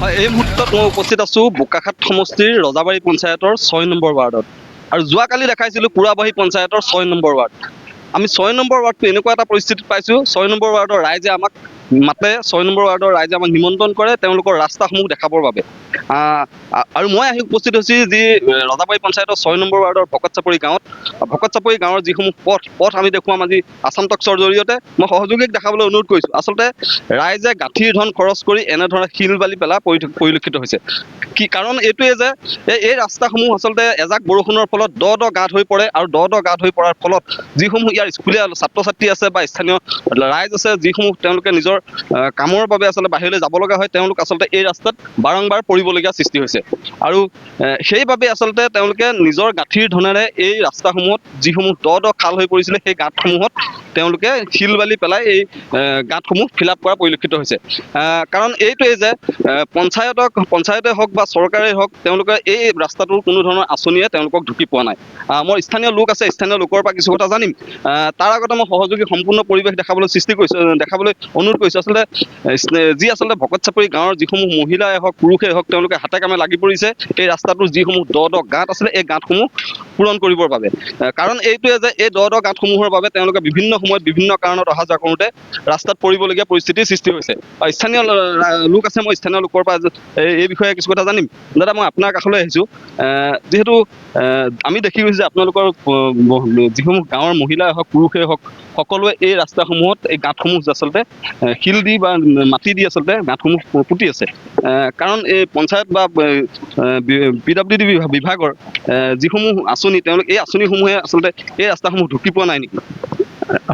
এই মুহূৰ্তত মই উপস্থিত আছো বোকাখাট সমষ্টিৰ ৰজাবাৰী পঞ্চায়তৰ 6 নম্বৰ ৱাৰ্ডত আৰু যোৱাকালি দেখাইছিলোঁ কুৰাবাহী পঞ্চায়তৰ 6 নম্বৰ ৱাৰ্ড। আমি 6 নম্বৰ ৱাৰ্ডটো এনেকুৱা এটা পৰিস্থিতিত পাইছোঁ, 6 নম্বৰ ৱাৰ্ডৰ ৰাইজে আমাক মাতে, 6 নম্বৰ ৱাৰ্ডৰ ৰাইজে আমাক নিমন্ত্ৰণ কৰে তেওঁলোকৰ ৰাস্তাসমূহ দেখাবৰ বাবে। আৰু মই আহি উপস্থিত হৈছোঁ যি ৰজাবাৰী পঞ্চায়তৰ 6 নম্বৰ ৱাৰ্ডৰ ভকত চাপৰি গাঁৱত। ভকত চাপৰি গাঁৱৰ যিসমূহ পথ আমি দেখুৱাম আজি আসাম টক্সৰ জৰিয়তে। মই সহযোগীক দেখাবলৈ অনুৰোধ কৰিছোঁ। আচলতে ৰাইজে গাঁঠিৰ ধন খৰচ কৰি এনেধৰণে শিল বালি পেলা পৰিলক্ষিত হৈছে। কি কাৰণ এইটোৱে যে এই ৰাস্তাসমূহ আচলতে এজাক বৰষুণৰ ফলত দ গাঁত হৈ পৰে আৰু দ গাঁত হৈ পৰাৰ ফলত যিসমূহ ইয়াৰ স্কুলীয়া ছাত্ৰ ছাত্ৰী আছে বা স্থানীয় ৰাইজ আছে, যিসমূহ তেওঁলোকে নিজৰ কামৰ বাবে আচলতে বাহিৰলৈ যাব লগা হয়, তেওঁলোক আচলতে এই ৰাস্তাত বাৰম্বাৰ পৰিবলগীয়া সৃষ্টি হৈছে। আৰু সেইবাবে আচলতে তেওঁলোকে নিজৰ গাঁঠিৰ ধনেৰে এই ৰাস্তাসমূহত যিসমূহ দ খাল হৈ পৰিছিলে সেই গাঁতসমূহত তেওঁলোকে শিল বালি পেলাই এই গাঁতসমূহ ফিল আপ কৰা পৰিলক্ষিত হৈছে। কাৰণ এইটোৱে যে পঞ্চায়তে হওক বা চৰকাৰে হওক, তেওঁলোকে এই ৰাস্তাটোৰ কোনো ধৰণৰ আঁচনিয়ে তেওঁলোকক ঢুকি পোৱা নাই। মই স্থানীয় লোক আছে, স্থানীয় লোকৰ পৰা কিছু কথা জানিম। তাৰ আগতে মই সহযোগী সম্পূৰ্ণ পৰিৱেশ দেখাবলৈ অনুৰোধ কৰিছোঁ। আচলতে ভকত চাপৰি গাঁৱৰ যিসমূহ মহিলাই হওক পুৰুষেই হওক, তেওঁলোকে হাতে কামে লাগি পৰিছে এই ৰাস্তাটোৰ যিসমূহ দ গাঁত আছিলে এই গাঁতসমূহ পূৰণ কৰিবৰ বাবে। কাৰণ এইটোৱে যে এই দ গাঁতসমূহৰ বাবে তেওঁলোকে বিভিন্ন সময়ত বিভিন্ন কাৰণত অহা যোৱা কৰোঁতে ৰাস্তাত পৰিবলগীয়া পৰিস্থিতিৰ সৃষ্টি হৈছে। স্থানীয় লোক আছে, মই স্থানীয় লোকৰ পৰা এই বিষয়ে কিছু কথা জানিম। দাদা, মই আপোনাৰ কাষলৈ আহিছোঁ। যিহেতু আমি দেখি গৈছোঁ যে আপোনালোকৰ যিসমূহ গাঁৱৰ মহিলাই হওক পুৰুষেই হওক, সকলোৱে এই ৰাস্তাসমূহত এই গাঁতসমূহ আচলতে শিল দি বা মাটি দি আচলতে গাঁতসমূহ পুতি আছে। কাৰণ এই পঞ্চায়ত বা PWD বিভাগৰ যিসমূহ আঁচনি, তেওঁলোক এই আঁচনিসমূহে আচলতে এই ৰাস্তাসমূহ ঢুকি পোৱা নাই নেকি?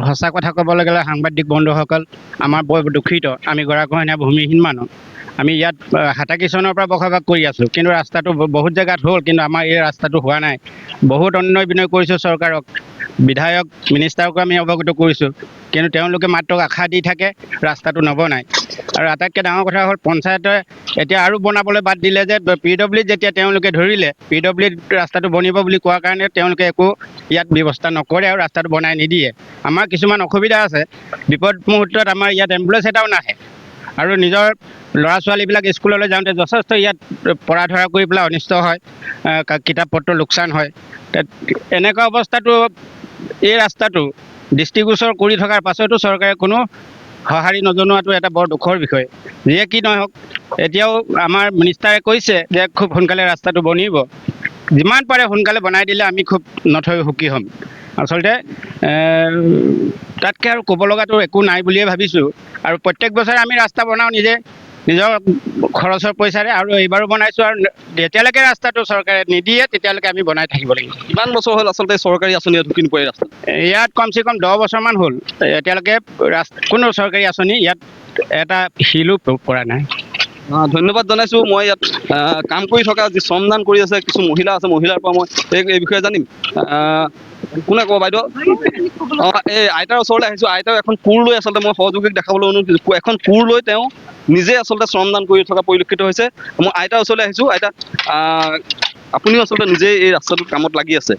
সঁচা কথা ক'বলৈ গ'লে সাংবাদিক বন্ধুসকল, আমাৰ বৰ দুখিত। আমি গৰাখহনীয়া ভূমিহীন মানুহ। আমি ইয়াত 87 চনৰ পৰা বসবাস কৰি আছোঁ, কিন্তু ৰাস্তাটো বহুত জেগাত হ'ল, কিন্তু আমাৰ এই ৰাস্তাটো হোৱা নাই। বহুত অন্যায় বিনয় কৰিছোঁ চৰকাৰক, বিধায়ক মিনিষ্টাৰকো আমি অৱগত কৰিছোঁ, কিন্তু তেওঁলোকে মাত্ৰ আশা দি থাকে, ৰাস্তাটো নবনায়। আৰু আটাইতকৈ ডাঙৰ কথা হ'ল পঞ্চায়তে এতিয়া আৰু বনাবলৈ বাদ দিলে যে PWD যেতিয়া তেওঁলোকে ধৰিলে, PWD ৰাস্তাটো বনিব বুলি কোৱাৰ কাৰণে তেওঁলোকে একো ইয়াত ব্যৱস্থা নকৰে আৰু ৰাস্তাটো বনাই নিদিয়ে। আমাৰ কিছুমান অসুবিধা আছে, বিপদ মুহূৰ্তত আমাৰ ইয়াত এম্বুলেঞ্চ এটাও নাহে। আৰু নিজৰ ল'ৰা ছোৱালীবিলাক স্কুললৈ যাওঁতে যথেষ্ট ইয়াত পৰা ধৰা কৰি পেলাই অনিষ্ট হয়, কিতাপ পত্ৰ লোকচান হয়। এনেকুৱা অৱস্থাটো এই ৰাস্তাটো দৃষ্টিগোচৰ কৰি থকাৰ পাছতো চৰকাৰে কোনো সঁহাৰি নজনোৱাটো এটা বৰ দুখৰ বিষয়। যিয়ে কি নহওক, এতিয়াও আমাৰ মিনিষ্টাৰে কৈছে যে খুব সোনকালে ৰাস্তাটো বনিব। যিমান পাৰে সোনকালে বনাই দিলে আমি খুব নথৈ সুখী হ'ম। আচলতে তাতকৈ আৰু ক'ব লগাটো একো নাই বুলিয়ে ভাবিছোঁ। আৰু প্ৰত্যেক বছৰে আমি ৰাস্তা বনাওঁ নিজৰ খৰচৰ পইচাৰে, আৰু এইবাৰো বনাইছোঁ। আৰু যেতিয়ালৈকে ৰাস্তাটো চৰকাৰে নিদিয়ে তেতিয়ালৈকে আমি বনাই থাকিব লাগিব। কিমান বছৰ হ'ল আচলতে চৰকাৰী আঁচনিয়ে ঢুকি নোপোৱা এই ৰাস্তা? ইয়াত কমচে কম 10 বছৰমান হ'ল, এতিয়ালৈকে কোনো চৰকাৰী আঁচনি ইয়াত এটা শিলো পৰা নাই। ধন্যবাদ জনাইছোঁ। মই ইয়াত কাম কৰি থকা যি শ্ৰমদান কৰি আছে কিছু মহিলা আছে, মহিলাৰ পৰা মই এই বিষয়ে জানিম। কোনে ক'ব বাইদেউ? এই আইতাৰ ওচৰলৈ আহিছোঁ। আইতাও এখন কোৰ লৈ আচলতে মই সহযোগীক দেখাবলৈ অনুৰোধ কৰিছোঁ। এখন কোৰ লৈ তেওঁ নিজে আচলতে শ্ৰমদান কৰি থকা পৰিলক্ষিত হৈছে। মই আইতাৰ ওচৰলৈ আহিছোঁ। আইতা, আপুনিও আচলতে নিজেই এই ৰাস্তাটোৰ কামত লাগি আছে।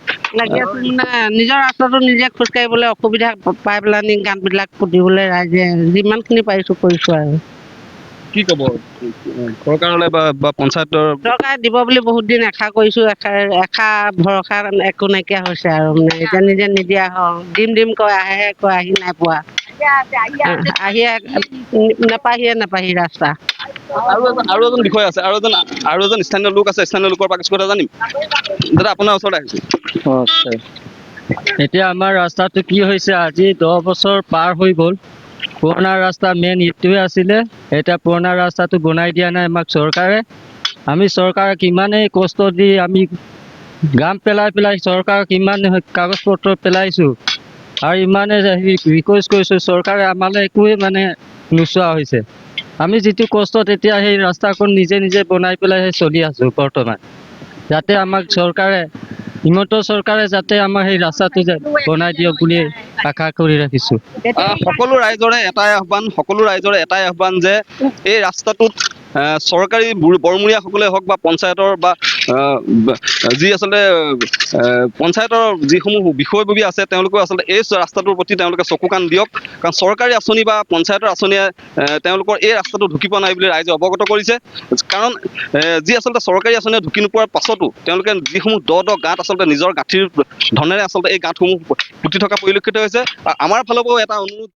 নিজৰ ৰাস্তাটো নিজে খোজকাঢ়িবলৈ অসুবিধা পাই পেলাই গাঁতবিলাক পুতিবলৈ ৰাইজে যিমানখিনি পাৰিছোঁ কৰিছোঁ। আৰু কি ক'ব চৰকাৰলৈ বা পঞ্চায়তৰ? চৰকাৰে দিব বুলি বহুত দিন আশা কৰিছোঁ, আশা ভৰসা একো নাইকিয়া হৈছে। আৰু মানে এতিয়া নিজে নিদিয়া দিম কয়, আহি নাই পোৱা। নাপাহি ৰাস্তা। আৰু এজন বিষয় আছে, আৰু এজন স্থানীয় লোক আছে, স্থানীয় লোকৰ পৰা কিছু কথা জানিম। দাদা, আপোনাৰ ওচৰলৈ আহিছোঁ। এতিয়া আমাৰ ৰাস্তাটো কি হৈছে, আজি 10 বছৰ পাৰ হৈ গ'ল। পুৰণা ৰাস্তা মেইন এইটোৱে আছিলে। এতিয়া পুৰণা ৰাস্তাটো বনাই দিয়া নাই আমাক চৰকাৰে। আমি চৰকাৰক ইমানেই কষ্ট দি আমি গাম পেলাই চৰকাৰক ইমান কাগজ পত্ৰ পেলাইছোঁ আৰু ইমানে ৰিকুৱেষ্ট কৰিছোঁ, চৰকাৰে আমালৈ একোৱে মানে নোচোৱা হৈছে। আমি যিটো কষ্টত এতিয়া সেই ৰাস্তাখন নিজে বনাই পেলাই চলি আছোঁ বৰ্তমান। যাতে আমাক হিমন্ত চৰকাৰে যাতে আমাৰ সেই ৰাস্তাটো বনাই দিয়ক বুলি আশা কৰি ৰাখিছোঁ। সকলো ৰাইজৰে এটাই আহ্বান যে এই ৰাস্তাটোত চৰকাৰী বৰমূৰীয়াসকলে হওক বা পঞ্চায়তৰ বা যি আচলতে পঞ্চায়তৰ যিসমূহ বিষয়ববীয়া আছে তেওঁলোকেও আচলতে এই ৰাস্তাটোৰ প্ৰতি তেওঁলোকে চকু কাণ দিয়ক, কাৰণ চৰকাৰী আঁচনি বা পঞ্চায়তৰ আঁচনিয়ে তেওঁলোকৰ এই ৰাস্তাটো ঢুকি পোৱা নাই বুলি ৰাইজে অৱগত কৰিছে। কাৰণ যি আচলতে চৰকাৰী আঁচনিয়ে ঢুকি নোপোৱাৰ পাছতো তেওঁলোকে যিসমূহ দ গাঁত আচলতে নিজৰ গাঁঠিৰ ধনেৰে আচলতে এই গাঁতসমূহ পুতি থকা পৰিলক্ষিত হৈছে। আমাৰ ফালৰ পৰাও এটা অনুৰোধ